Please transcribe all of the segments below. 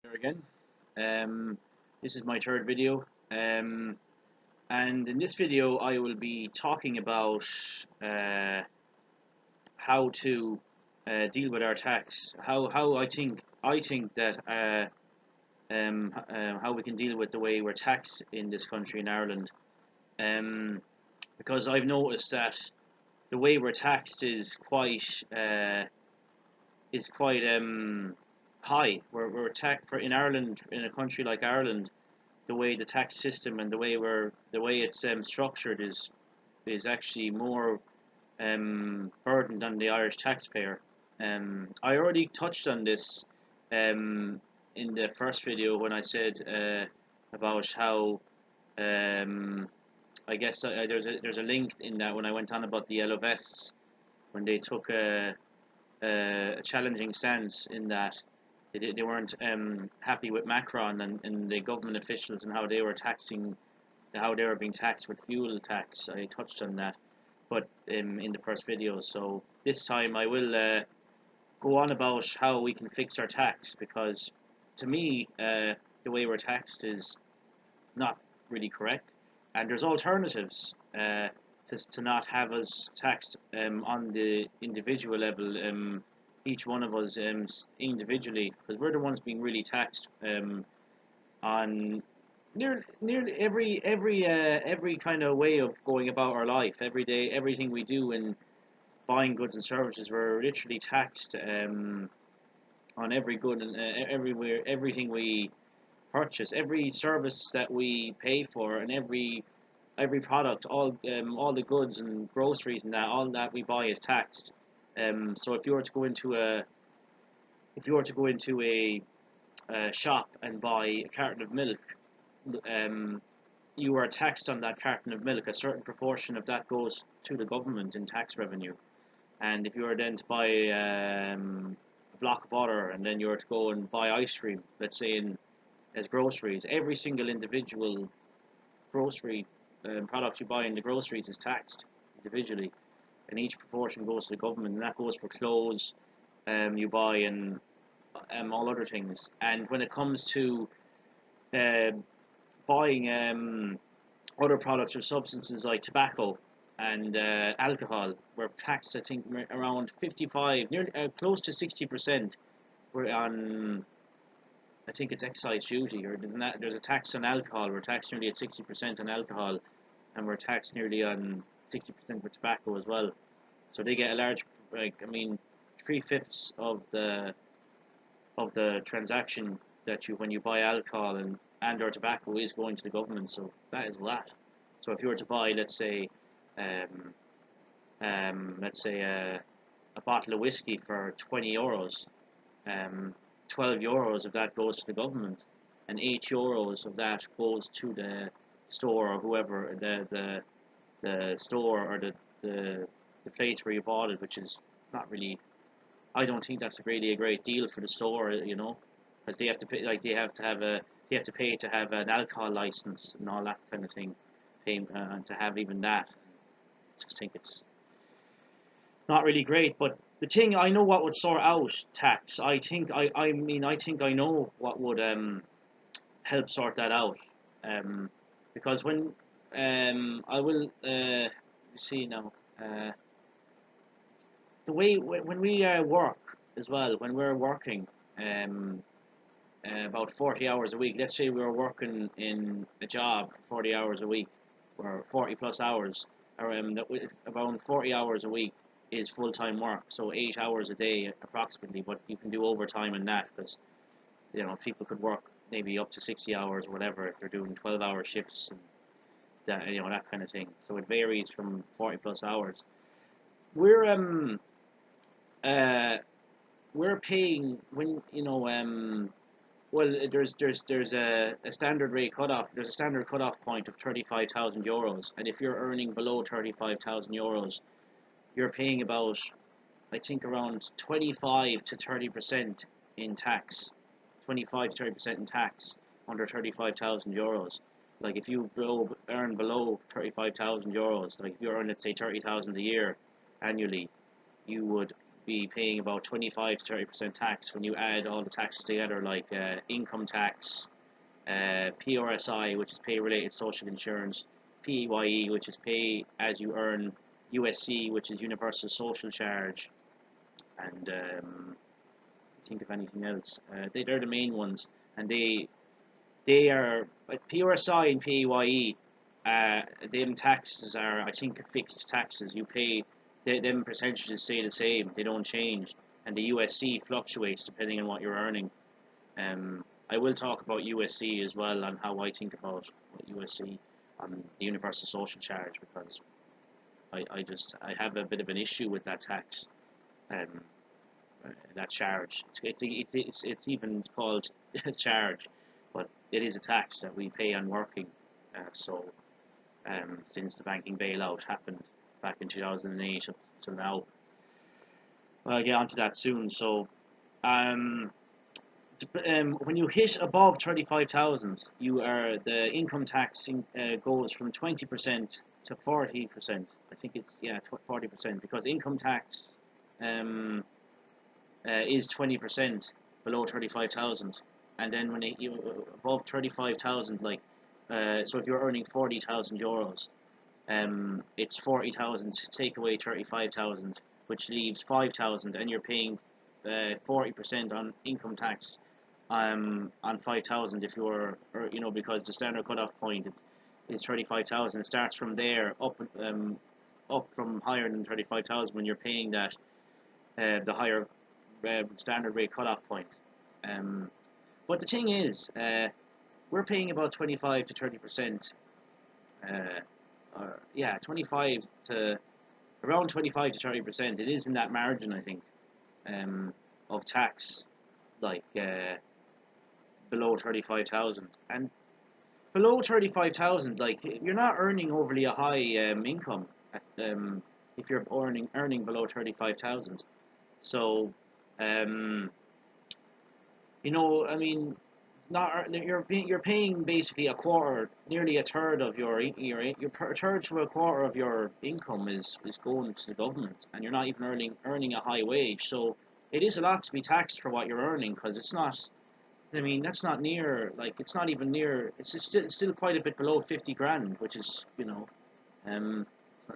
Here again. Um, this is my third video, and in this video I will be talking about uh, how to deal with our tax. How I think that how we can deal with the way we're taxed in this country in Ireland. Um, because I've noticed that the way we're taxed is quite high. We're taxed for in Ireland, in a country like Ireland. The way the tax system and the way it's structured is actually more burden than the Irish taxpayer. I already touched on this in the first video when I said about how um, I guess there's a link in that when I went on about the yellow vests when they took a challenging stance in that they weren't happy with Macron and the government officials and how they were being taxed with fuel tax. I touched on that, but in the first video. So this time I will go on about how we can fix our tax because to me the way we're taxed is not really correct, and there's alternatives to not have us taxed on the individual level, each one of us individually, because we're the ones being really taxed on nearly every kind of way of going about our life every day, everything we do in buying goods and services. We're literally taxed on every good and everywhere, everything we purchase, every service that we pay for, and every product, all the goods and groceries and that, all that we buy is taxed. So if you were to go into a shop and buy a carton of milk, um, you are taxed on that carton of milk. A certain proportion of that goes to the government in tax revenue. And if you were then to buy a block of butter, and then you were to go and buy ice cream, let's say as groceries, every single individual grocery product you buy in the groceries is taxed individually, and each proportion goes to the government, and that goes for clothes you buy and all other things. And when it comes to uh, buying other products or substances like tobacco and alcohol, we're taxed, I think, around 55, nearly close to 60%. We're on, I think it's excise duty, or there's a tax on alcohol. We're taxed nearly at 60% on alcohol, and we're taxed nearly on 60% for tobacco as well. So they get a large, like, I mean, 3/5 of the transaction that you when you buy alcohol and or tobacco is going to the government. So that is a lot. So if you were to buy, um, let's say a bottle of whiskey for €20, um, €12 of that goes to the government, and €8 of that goes to the store or whoever the store or the place where you bought it, which is not really. I don't think that's really a great deal for the store, because they have to pay, like they have to pay to have an alcohol license and all that kind of thing, and to have even that. I just think it's not really great. But the thing, I know what would sort out tax. I think I know what would help sort that out. Um, because when I will see now. The way when we work as well, when we're working um, about 40 hours a week, let's say we were working in a job for 40 hours a week, or 40 plus hours, or around 40 hours a week is full-time work, so 8 hours a day approximately, but you can do overtime in that because people could work maybe up to 60 hours or whatever if they're doing 12-hour shifts and that kind of thing. So it varies from 40 plus hours. We're uh, we're paying when well, there's a standard rate cutoff. There's a standard cutoff point of 35,000 euros, and if you're earning below 35,000 euros, you're paying about, I think, around 25 to 30% in tax. 25 to 30% in tax under 35,000 euros. Like if you earn below 35,000 euros, like if you earn, let's say, 30,000 a year annually, you would be paying about 25 to 30% tax when you add all the taxes together, like income tax, PRSI, which is pay related social insurance, PAYE, which is pay as you earn, USC, which is universal social charge, and think of anything else. They're the main ones, and they are like PRSI and PAYE. Them taxes are, I think, fixed taxes. You pay them percentages stay the same. They don't change, and the USC fluctuates depending on what you're earning. I will talk about USC as well and how I think about USC on the universal social charge, because I have a bit of an issue with that tax. Um, that charge. It's even called a charge, but it is a tax that we pay on working. Since the banking bailout happened back in 2008 up till now, I'll get onto that soon. So, um, when you hit above 35,000, the income tax goes from 20% to 40%. I think it's 40%, because income tax um, is 20% below 35,000, and then when you above 35,000, like so if you're earning 40,000 euros, it's 40,000 take away 35,000, which leaves 5,000, and you're paying 40% on income tax on 5,000 if you're, or, because the standard cutoff point is 35,000. It starts from there up from higher than 35,000 when you're paying that the higher standard rate cutoff point. Um, but the thing is, we're paying about 25 to 30%, or 25 to around 25 to 30%. It is in that margin, I think, of tax, like below 35,000, and below 35,000, like you're not earning overly a high income if you're earning below 35,000. So, um, I mean, not you're paying basically a quarter, nearly a third of your a third to a quarter of your income is going to the government, and you're not even earning a high wage. So it is a lot to be taxed for what you're earning, because it's not. I mean, that's not near, like, it's not even near. It's still quite a bit below 50 grand, which is, um,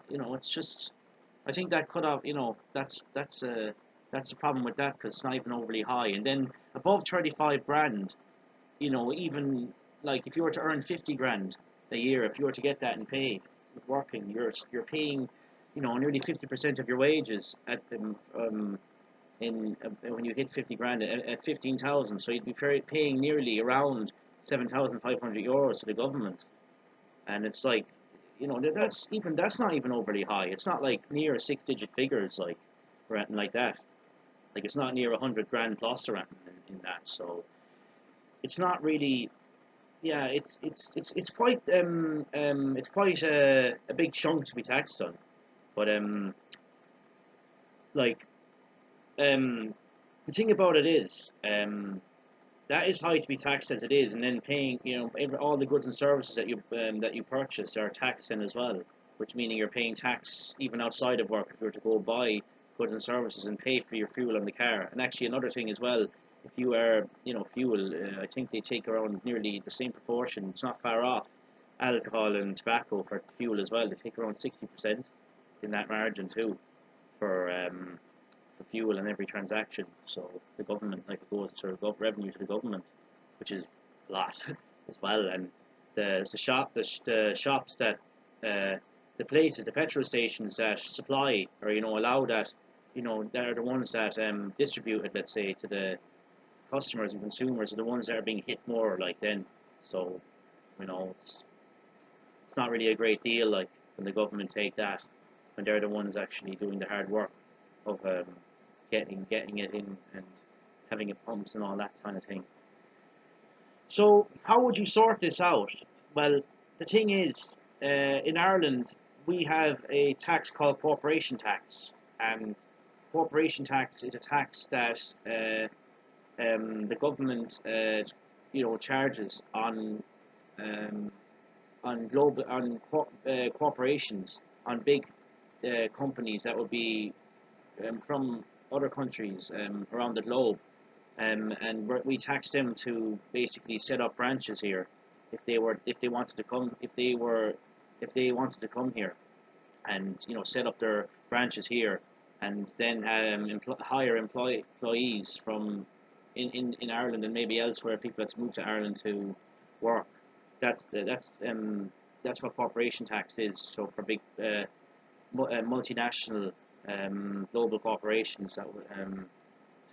it's just. I think that could have, that's the problem with that, because it's not even overly high. And then above 35 grand, even like if you were to earn 50 grand a year, if you were to get that in pay working, you're paying, nearly 50% of your wages at in when you hit 50 grand at 15,000. So you'd be paying nearly around 7,500 euros to the government, and it's like, that's not even overly high. It's not like near six-digit figures, like, or anything like that. Like, it's not near 100 grand plus or anything in that. So it's not really. Yeah, it's quite a big chunk to be taxed on. But like the thing about it is, that is high to be taxed as it is, and then paying, all the goods and services that you purchase are taxed in as well, which meaning you're paying tax even outside of work if you were to go buy goods and services and pay for your fuel on the car. And actually, another thing as well, if you are, fuel, I think they take around nearly the same proportion. It's not far off. Alcohol and tobacco for fuel as well. They take around 60% in that margin too for fuel in every transaction. So the government, like, it goes to revenue to the government, which is a lot as well. And the shops that the places, the petrol stations that supply, or allow that, they're the ones that distribute it, let's say, to the customers and consumers, are the ones that are being hit more, like, then. So, it's not really a great deal, like, when the government take that, when they're the ones actually doing the hard work of getting it in and having it pumps and all that kind of thing. So how would you sort this out? Well, the thing is, in Ireland we have a tax called corporation tax, and corporation tax is a tax that the government, charges um, on global corporations, on big companies that would be from other countries around the globe, and we tax them to basically set up branches here if they wanted to come if they wanted to come here and set up their branches here and then hire employees from in Ireland and maybe elsewhere, people that's moved to Ireland to work. That's the, that's what corporation tax is. So for big multinational global corporations that would to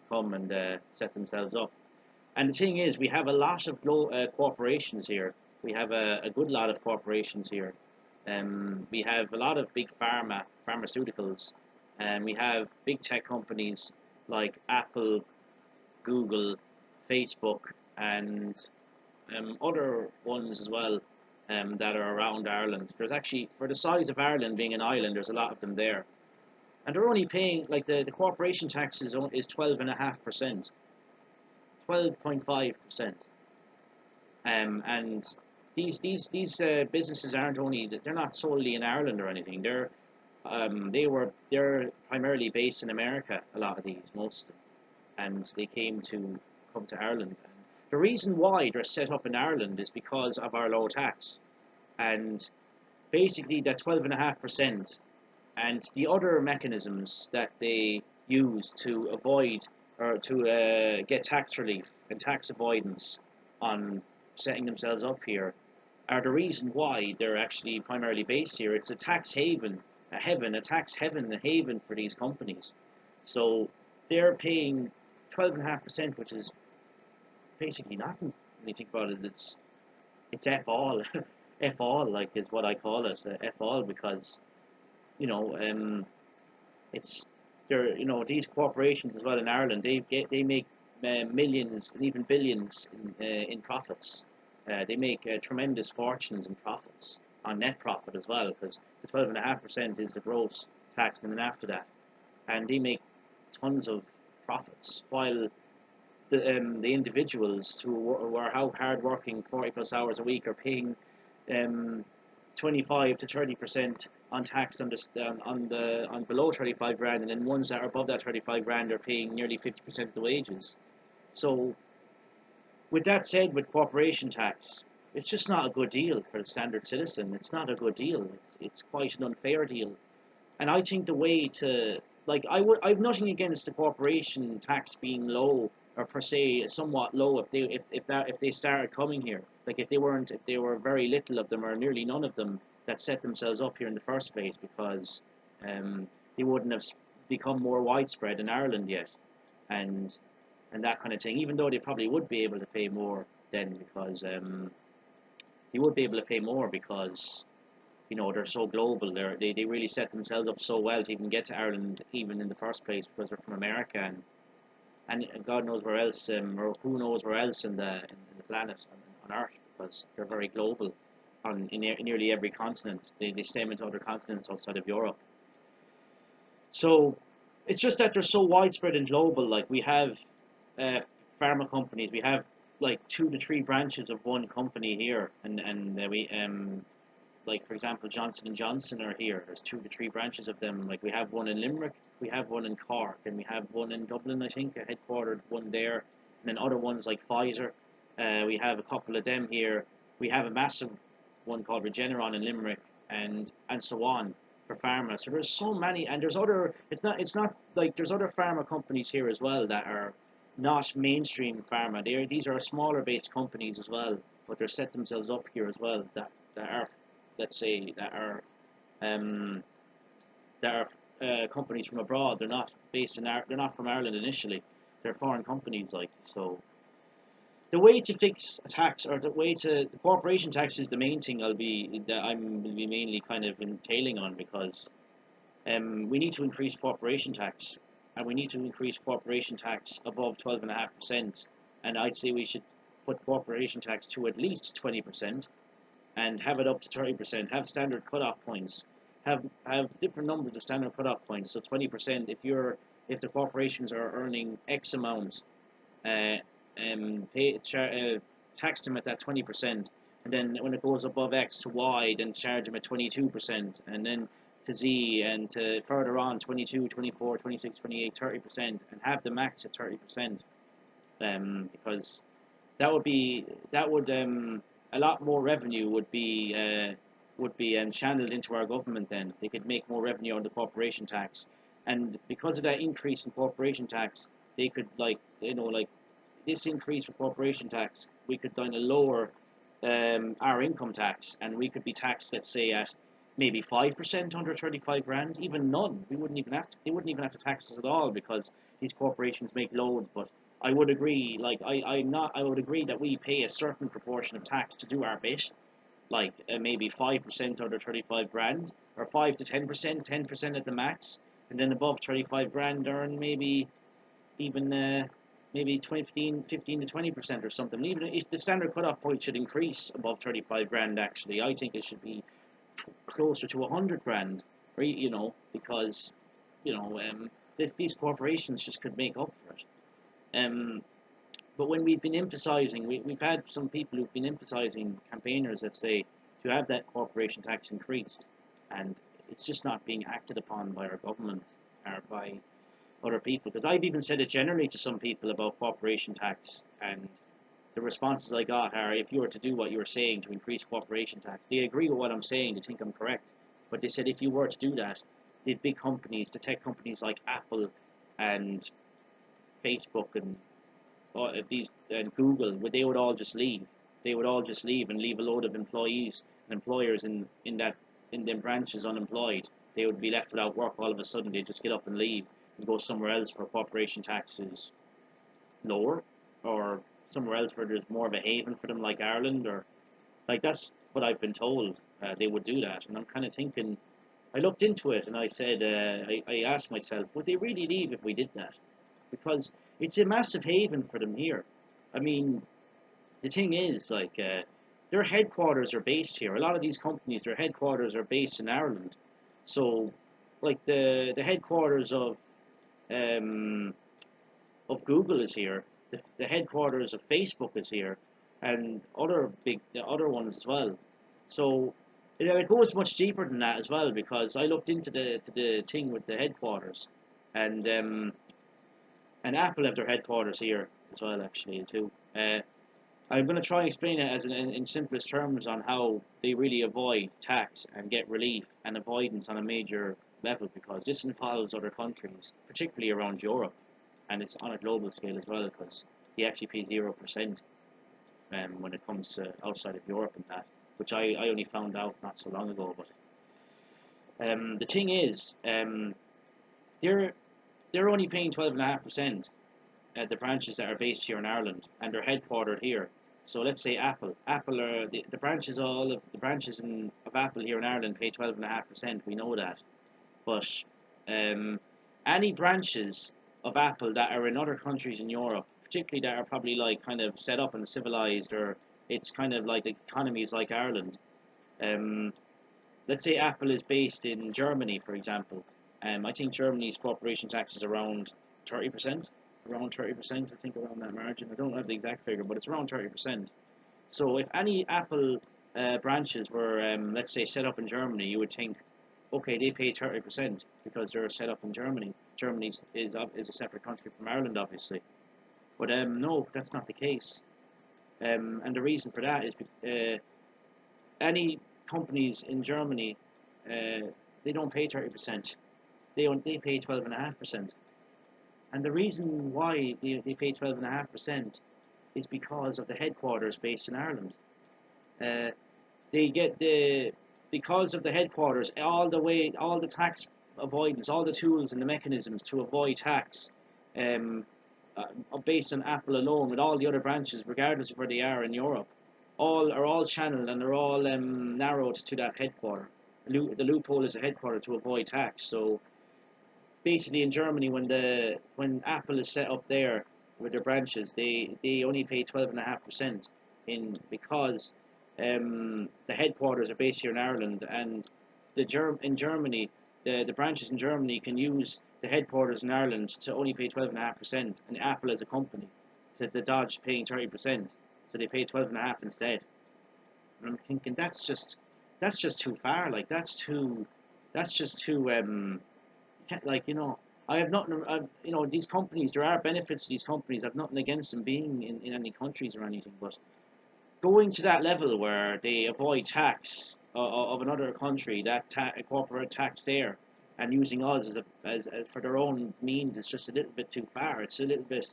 come and set themselves up. And the thing is, we have a lot of corporations here. We have a good lot of corporations here. We have a lot of big pharmaceuticals, and we have big tech companies like Apple, Google, Facebook, and other ones as well that are around Ireland. There's actually, for the size of Ireland being an island, there's a lot of them there. And they're only paying, like the corporation tax is 12.5%, 12.5%. And these businesses aren't only, they're not solely in Ireland or anything. They're primarily based in America. A lot of these, most of them, and they come to Ireland. And the reason why they're set up in Ireland is because of our low tax, and basically that 12.5% and the other mechanisms that they use to avoid or to get tax relief and tax avoidance on setting themselves up here are the reason why they're actually primarily based here. It's a tax haven, a tax heaven, a haven for these companies. So they're paying 12.5%, which is basically nothing when you think about it. It's f all, f all, like is what I call it, f all, because you know it's they're these corporations as well in Ireland. They make millions and even billions in profits. They make tremendous fortunes in profits on net profit as well, because the 12.5% is the gross tax, and then after that, and they make tons of profits, while the individuals who are hard working 40 plus hours a week are paying 25 to 30% on tax on below 35 grand, and then ones that are above that 35 grand are paying nearly 50% of the wages. So with that said, with corporation tax, it's just not a good deal for the standard citizen. It's not a good deal. It's quite an unfair deal. And I think the way to, like, I've nothing against the corporation tax being low, or per se somewhat low, if they started coming here. Like if they were very little of them or nearly none of them that set themselves up here in the first place, because they wouldn't have become more widespread in Ireland yet, and that kind of thing. Even though they probably would be able to pay more then, because they would be able to pay more because they're so global. They really set themselves up so well to even get to Ireland even in the first place, because they're from America, and God knows where else, or who knows where else in the planet, on Earth, because they're very global in nearly every continent. They stem into other continents outside of Europe. So it's just that they're so widespread and global. Like we have pharma companies, we have like 2 to 3 branches of one company here, and we like for example Johnson and Johnson are here. There's 2 to 3 branches of them. Like we have one in Limerick, we have one in Cork, and we have one in Dublin, I think, a headquartered one there, and then other ones like Pfizer. We have a couple of them here. We have a massive one called Regeneron in Limerick, and so on for pharma. So there's so many, and there's other. It's not like there's other pharma companies here as well that are not mainstream pharma. These are smaller based companies as well, but they're set themselves up here as well. That are, let's say, um, that are companies from abroad. They're not based in they're not from Ireland initially. They're foreign companies, like so. The way to fix a tax, or the corporation tax, is the main thing I'm will be mainly kind of entailing on, because we need to increase corporation tax, and we need to increase corporation tax above 12.5%, and I'd say we should put corporation tax to at least 20%, and have it up to 30%. Have standard cutoff points. Have different numbers of standard cutoff points. So 20%, if the corporations are earning X amount, tax them at that 20%, and then when it goes above X to Y, then charge them at 22%, and then to Z and to further on 22, 24, 26, 28, 30%, and have the max at 30%. Because that would a lot more revenue would be channeled into our government. Then they could make more revenue on the corporation tax, and because of that increase in corporation tax, they could like this increase for corporation tax, we could kind of lower our income tax, and we could be taxed, let's say, at maybe 5% under 35 grand, even none. We wouldn't even have to. They wouldn't even have to tax us at all because these corporations make loads. But I would agree, like I'm not. I would agree that we pay a certain proportion of tax to do our bit, like maybe 5% under 35 grand, or 5 to 10%, 10% at the max, and then above 35 grand earn maybe even maybe 15 to 20% or something. Even if the standard cutoff point should increase above 35 grand, actually, I think it should be closer to 100 grand, or because these corporations just could make up for it. But when we've been emphasizing, we've had some people who've been emphasizing, campaigners, let's say, to have that corporation tax increased, and it's just not being acted upon by our government or by other people. Because I've even said it generally to some people about corporation tax, and the responses I got are, if you were to do what you were saying to increase corporation tax, they agree with what I'm saying, they think I'm correct, but they said if you were to do that, the big companies, the tech companies like Apple and Facebook and these and Google, they would all just leave. They would all just leave and leave a load of employees and employers in them branches unemployed. They would be left without work all of a sudden. They'd just get up and leave and go somewhere else for corporation taxes lower, or somewhere else where there's more of a haven for them, like Ireland, or like that's what I've been told. They would do that, and I'm kind of thinking. I looked into it and I said, I asked myself, would they really leave if we did that? Because it's a massive haven for them here. I mean, the thing is, like, their headquarters are based here. A lot of these companies, their headquarters are based in Ireland. So, like, the headquarters um, of Google is here. The headquarters of Facebook is here, and the other ones as well. So, it goes much deeper than that as well, because I looked into the thing with the headquarters, and and Apple have their headquarters here as well, actually, too. I'm going to try and explain it in simplest terms on how they really avoid tax and get relief and avoidance on a major level, because this involves other countries, particularly around Europe, and it's on a global scale as well, because they actually pay 0% when it comes to outside of Europe and that, which I only found out not so long ago. But the thing is, they're only paying 12.5% at the branches that are based here in Ireland, and they're headquartered here. So let's say Apple. Apple are the branches. All of the branches of Apple here in Ireland pay 12.5%. We know that, but any branches of Apple that are in other countries in Europe, particularly that are probably like kind of set up and civilized, or it's kind of like the economy is like Ireland. Um, let's say Apple is based in Germany, for example. I think Germany's corporation tax is around 30%, around 30%. I think around that margin. I don't have the exact figure, but it's around 30%. So if any Apple branches were, let's say, set up in Germany, you would think, okay, they pay 30% because they're set up in Germany. Germany is a separate country from Ireland, obviously. But no, that's not the case. And the reason for that is any companies in Germany, they don't pay 30%. They pay 12.5%. And the reason why they pay 12.5% is because of the headquarters based in Ireland. Uh, they get because of the headquarters, all the tax avoidance, all the tools and the mechanisms to avoid tax, um, based on Apple alone, with all the other branches, regardless of where they are in Europe, all channeled, and they're all narrowed to that headquarter. The loophole is a headquarter to avoid tax. So basically, in Germany, when Apple is set up there with their branches, they only pay 12.5% in because the headquarters are based here in Ireland, and in Germany, the branches in Germany can use the headquarters in Ireland to only pay 12.5%, and Apple as a company to dodge paying 30%, so they pay 12.5 instead. And I'm thinking that's just too far. Like, that's too That's just too can't, like, I have nothing. These companies. There are benefits to these companies. I've nothing against them being in any countries or anything, but going to that level where they avoid tax of another country, that corporate tax there, and using us as for their own means, it's just a little bit too far. It's a little bit.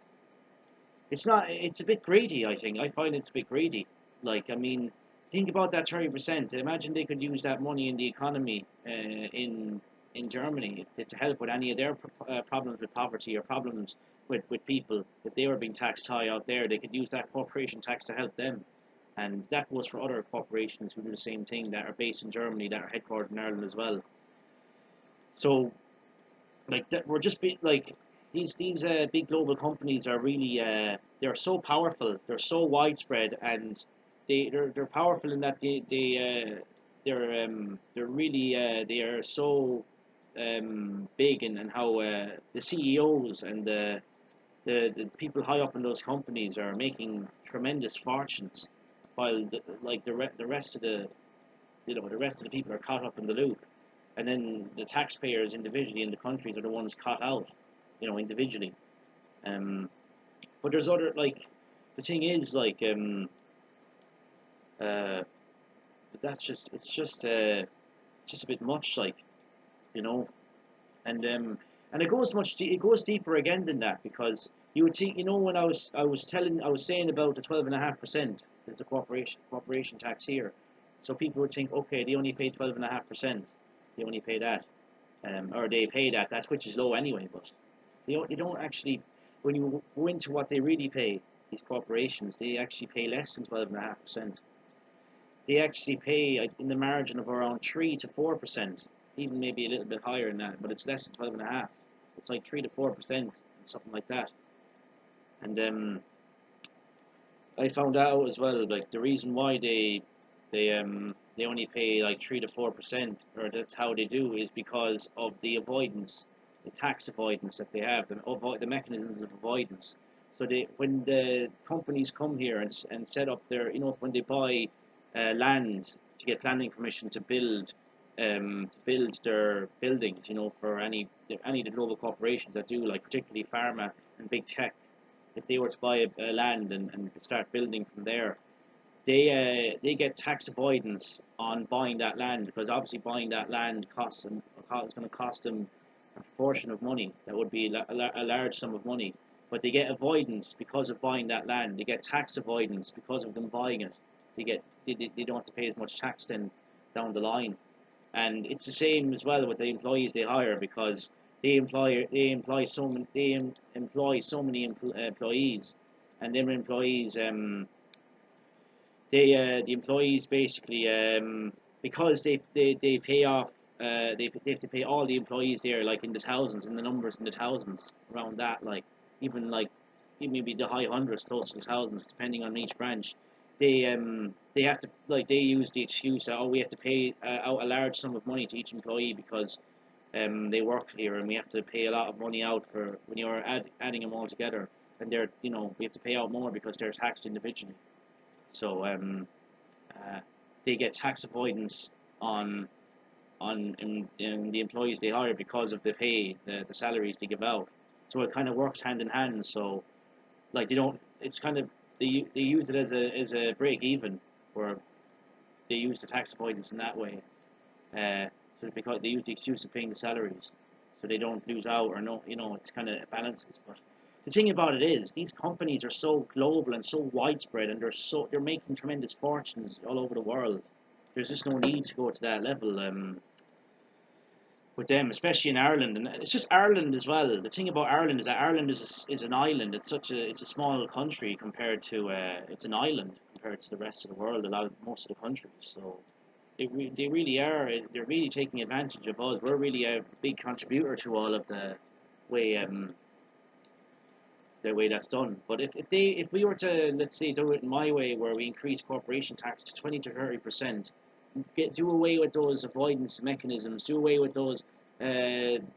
It's not. It's a bit greedy. I think. I find it's a bit greedy. Like, I mean, think about that 30%. Imagine they could use that money in the economy in Germany to help with any of their problems with poverty or problems with people. If they were being taxed high out there, they could use that corporation tax to help them. And that goes for other corporations who do the same thing that are based in Germany, that are headquartered in Ireland as well. So, like, that we're just like these big global companies are really they're so powerful, they're so widespread, and they're powerful in that they're really they are so big, and how the CEOs and the people high up in those companies are making tremendous fortunes, while the rest of the rest of the people are caught up in the loop, and then the taxpayers individually in the countries are the ones caught out, individually. Um, but there's other, like, the thing is, like, uh, but that's just it's just a bit much, like, you know, and it goes deeper again than that, because you would think, when I was saying about the 12.5% is the corporation tax here, so people would think, okay, they only pay 12.5%, they only pay that, or they pay that, which is low anyway, but they don't actually, when you go into what they really pay, these corporations, they actually pay less than 12.5%. They actually pay in the margin of around 3 to 4%, even maybe a little bit higher than that, but it's less than 12.5. It's like 3 to 4%, something like that. And I found out as well, like, the reason why they only pay like 3 to 4%, or that's how they do, is because of the avoidance, the tax avoidance that they have, the mechanisms of avoidance. So when the companies come here and set up their, when they buy land to get planning permission to build their buildings, for any of the global corporations that do, like particularly pharma and big tech, if they were to buy a land and start building from there, they get tax avoidance on buying that land, because obviously buying that land costs them, it's going to cost them a proportion of money that would be a large sum of money. But they get avoidance because of buying that land. They get tax avoidance because of them buying it. They don't have to pay as much tax then down the line. And it's the same as well with the employees they hire, because they employ so many employees, and them employees the employees basically, because they pay off, they have to pay all the employees there, like, in the thousands, in the numbers, in the thousands around that, like, even like even maybe the high hundreds, close to the thousands, depending on each branch. They have to, like, they use the excuse that, oh, we have to pay out a large sum of money to each employee because they work here, and we have to pay a lot of money out for when you're adding them all together, and we have to pay out more because they're taxed individually. So uh, they get tax avoidance on in the employees they hire because of the salaries they give out. So it kind of works hand in hand. So, like, they don't. It's kind of, they use it as a break even, where they use the tax avoidance in that way. Uh, so because they use the excuse of paying the salaries, so they don't lose out, or no, it's kind of balances. But the thing about it is, these companies are so global and so widespread, and they're making tremendous fortunes all over the world. There's just no need to go to that level with them, especially in Ireland. And it's just Ireland as well. The thing about Ireland is that Ireland is an island. It's a small country compared to it's an island compared to the rest of the world. Most of the countries. So they really are. They're really taking advantage of us. We're really a big contributor to all of way the way that's done. But if we were to, let's say, do it my way, where we increase corporation tax to 20 to 30%, do away with those avoidance mechanisms, do away with those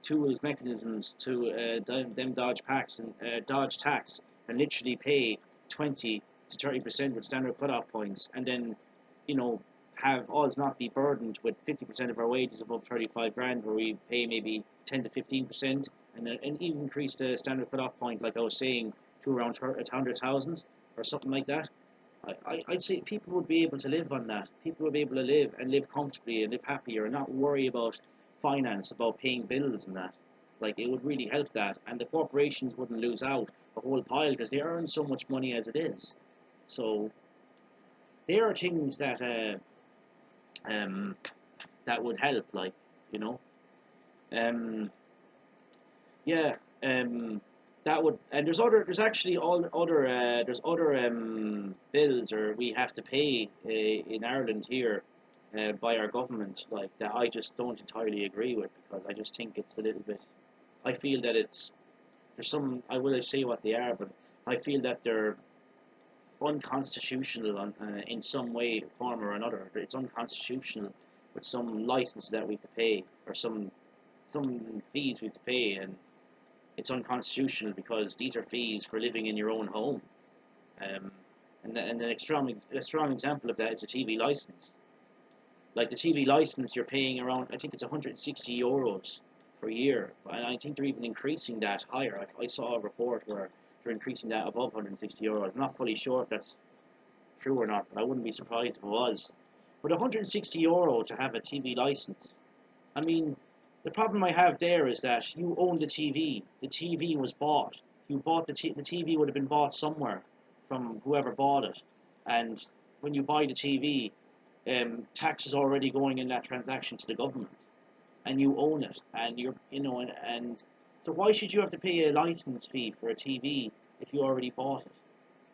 tools, mechanisms to them dodge tax, and literally pay 20 to 30% with standard cutoff points, and then, you know have us not be burdened with 50% of our wages above 35 grand, where we pay maybe 10 to 15%, and even increase the standard cut-off point, like I was saying, to around 100,000 or something like that. I'd say people would be able to live on that. People would be able to live and live comfortably and live happier and not worry about finance, about paying bills and that. Like, it would really help that, and the corporations wouldn't lose out a whole pile because they earn so much money as it is. So there are things um, that would help, like, you know. Um, yeah, that would, and there's actually all other, there's other bills or we have to pay in Ireland here by our government, like, that I just don't entirely agree with, because I just think it's a little bit. I feel that there's some, I will say what they are, but I feel that they're unconstitutional in some way, form or another. It's unconstitutional with some license that we have to pay, or some fees we have to pay, and it's unconstitutional because these are fees for living in your own home. Um, and a strong example of that is the TV license. Like, the TV license, you're paying around, I think it's 160 euros per year, and I think they're even increasing that higher. I saw a report where they're increasing that above 160 euros. I'm not fully sure if that's true or not, but I wouldn't be surprised if it was. But 160 euro to have a TV license. I mean, the problem I have there is that you own the TV. The TV was bought. You bought the TV would have been bought somewhere from whoever bought it, and when you buy the TV, tax is already going in that transaction to the government, and you own it, and and so why should you have to pay a license fee for a TV if you already bought it?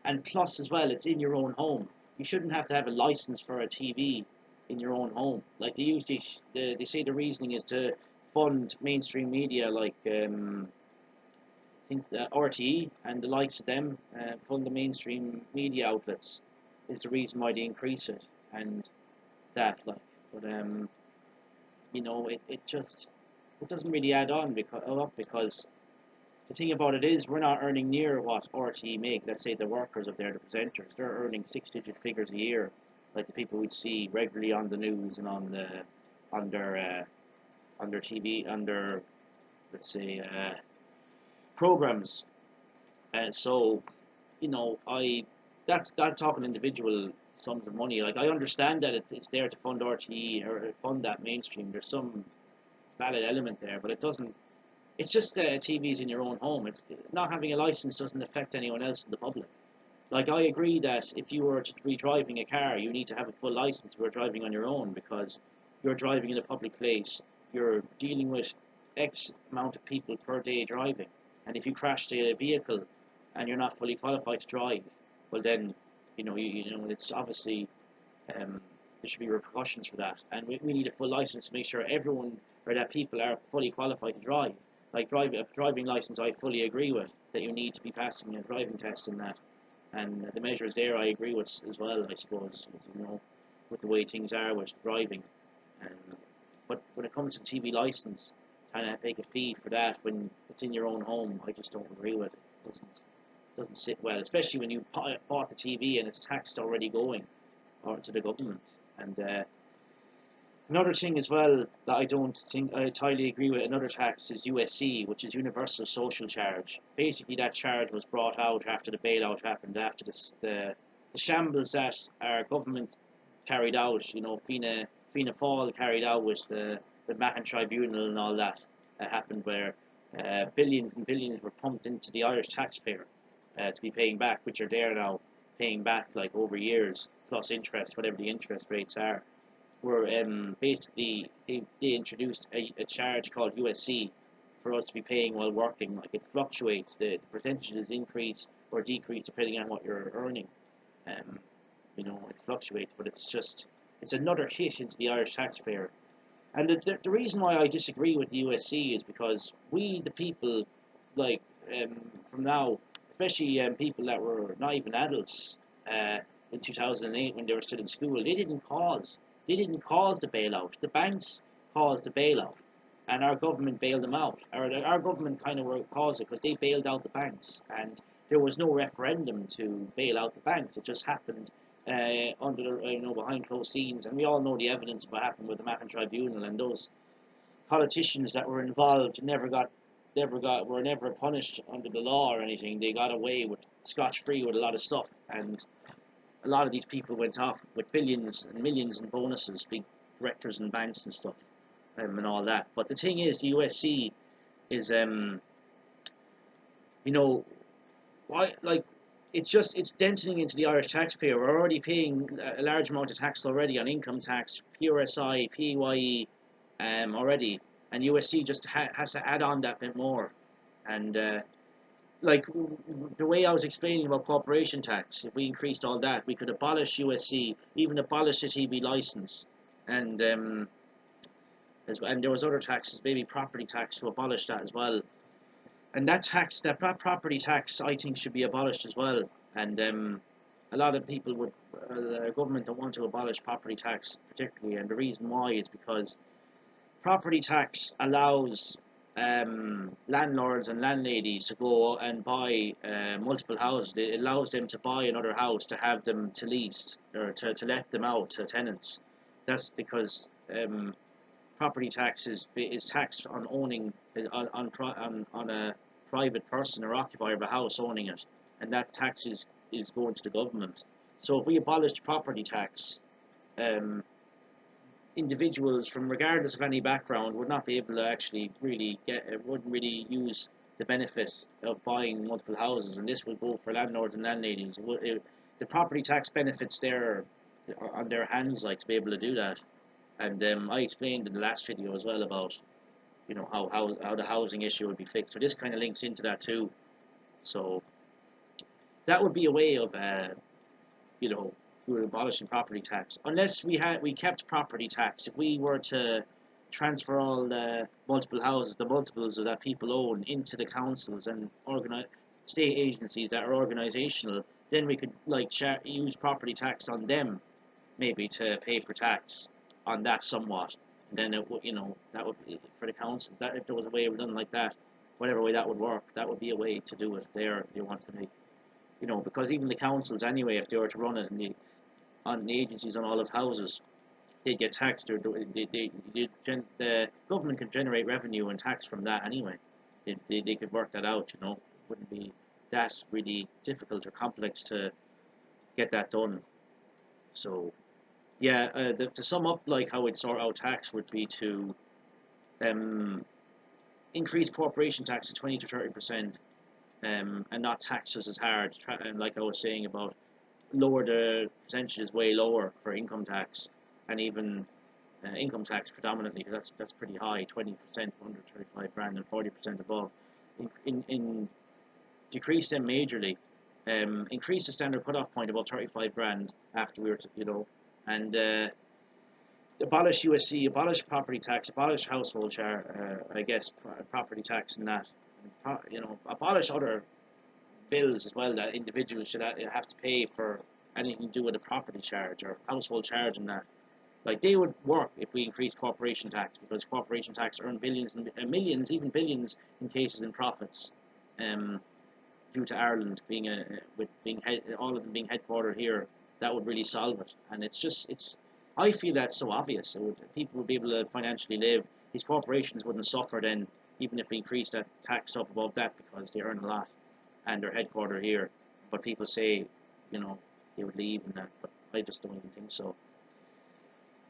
And plus, as well, it's in your own home. You shouldn't have to have a license for a TV in your own home. Like, they say the reasoning is to fund mainstream media, like, I think RTE and the likes of them, fund the mainstream media outlets, is the reason why they increase it, and that, like, but it doesn't really add on because the thing about it is, we're not earning near what RTE make. Let's say the workers up there, the presenters, they're earning six-digit figures a year, like the people we'd see regularly on the news and on their TV, on their, let's say, programs. And so, I that's that talking individual sums of money. Like, I understand that it's there to fund RTE or fund that mainstream. There's some valid element there, but it doesn't. It's just TVs in your own home. It's not having a license doesn't affect anyone else in the public. Like, I agree that if you were to be driving a car, you need to have a full license if you're driving on your own, because you're driving in a public place. You're dealing with X amount of people per day driving, and if you crash a vehicle and you're not fully qualified to drive, well then, it's obviously, there should be repercussions for that, and we need a full license to make sure everyone or that people are fully qualified to drive. Like, a driving license, I fully agree with that you need to be passing a driving test in that, and the measures there I agree with as well. I suppose with the way things are with driving, um, but when it comes to TV license, trying to take a fee for that when it's in your own home, I just don't agree with it. It doesn't sit well, especially when you bought the TV and it's taxed already going or to the government. And another thing as well that I don't think I entirely agree with, another tax, is USC, which is Universal Social Charge. Basically, that charge was brought out after the bailout happened, after the shambles that our government carried out. Fianna Fáil carried out with the Mahon Tribunal and all that happened, where billions and billions were pumped into the Irish taxpayer to be paying back, which are there now, paying back like over years, plus interest, whatever the interest rates are. Were basically they introduced a charge called USC for us to be paying while working. Like, it fluctuates, the percentages increase or decrease depending on what you're earning. Um, it fluctuates, but it's another hit into the Irish taxpayer. And the reason why I disagree with the USC is because we, the people, like, from now, especially people that were not even adults in 2008 when they were still in school, they didn't cause the bailout. The banks caused the bailout, and our government bailed them out. Our government kind of caused it because they bailed out the banks, and there was no referendum to bail out the banks. It just happened under the, behind closed scenes, and we all know the evidence of what happened with the Mahon Tribunal, and those politicians that were involved were never punished under the law or anything. They got away with scotch free with a lot of stuff, and a lot of these people went off with billions and millions in bonuses, big directors and banks and stuff, and all that. But the thing is, the USC is, you know, why like it's denting into the Irish taxpayer. We're already paying a large amount of tax already on income tax, PRSI, PAYE, already, and USC just has to add on that bit more. And like the way I was explaining about corporation tax, if we increased all that, we could abolish USC, even abolish the TV license, and and there was other taxes, maybe property tax, to abolish that as well. And that property tax, I think, should be abolished as well. And a lot of people would, the government don't want to abolish property tax particularly, and the reason why is because property tax allows landlords and landladies to go and buy multiple houses. It allows them to buy another house to have them to lease or to let them out to tenants. That's because property tax is taxed on owning on a private person or occupier of a house owning it, and that tax is going to the government. So if we abolished property tax, um, individuals from regardless of any background would not be able to actually really wouldn't really use the benefit of buying multiple houses, and this will go for landlords and landladies. The property tax benefits there on their hands, like, to be able to do that. And I explained in the last video as well about how the housing issue would be fixed. So this kind of links into that too. So that would be a way of we were abolishing property tax. Unless we kept property tax, if we were to transfer all the multiple houses, the multiples of that people own, into the councils and state agencies that are organisational, then we could use property tax on them, maybe to pay for tax on that somewhat. And then it would, that would be for the council. That if there was a way it was done like that, whatever way that would work, that would be a way to do it there if you want to make, because even the councils anyway, if they were to run it on the agencies on all of houses, they get taxed, or the government can generate revenue and tax from that anyway. They could work that out, It wouldn't be that really difficult or complex to get that done. So yeah, to sum up, like, how we'd sort out tax would be to um, increase corporation tax to 20 to 30%, and not tax us as hard. And like I was saying about, lower the percentages way lower for income tax, and even income tax predominantly, because that's pretty high, 20% under 35 grand and 40% above. In decrease them majorly, increase the standard cutoff point above 35 grand after we were and abolish USC, abolish property tax, abolish household share, I guess property tax and that, abolish other bills as well that individuals should have to pay for anything to do with a property charge or household charge and that. Like, they would work if we increased corporation tax, because corporation tax earn billions and millions, even billions in cases in profits. Due to Ireland being all of them being headquartered here, that would really solve it. And I feel that's so obvious. People would be able to financially live. These corporations wouldn't suffer then, even if we increased that tax up above that, because they earn a lot and they're headquartered here. But people say, they would leave and that, but I just don't even think so.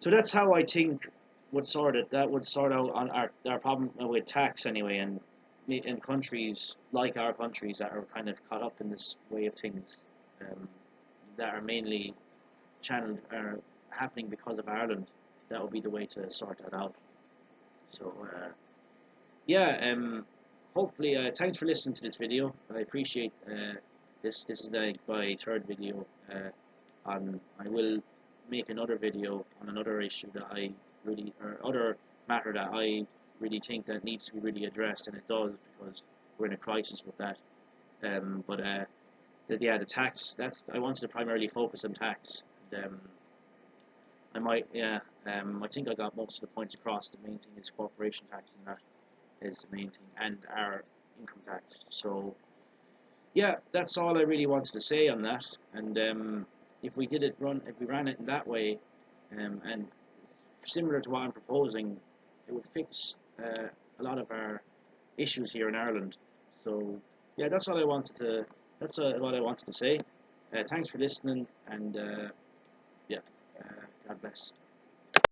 So that's how I think that would sort out on our problem with tax anyway, and in countries like our countries that are kind of caught up in this way of things, um, that are mainly channeled are happening because of Ireland. That would be the way to sort that out. So yeah, hopefully, thanks for listening to this video. I appreciate this. This is like my third video. I will make another video on another issue that or other matter that I really think that needs to be really addressed, and it does, because we're in a crisis with that. But the tax. I wanted to primarily focus on tax. And, I think I got most of the points across. The main thing is corporation tax, and that is the main thing, and our income tax. So yeah, that's all I really wanted to say on that. And if we ran it in that way, and similar to what I'm proposing, it would fix a lot of our issues here in Ireland. So yeah, That's what I wanted to say. Thanks for listening, and yeah, God bless.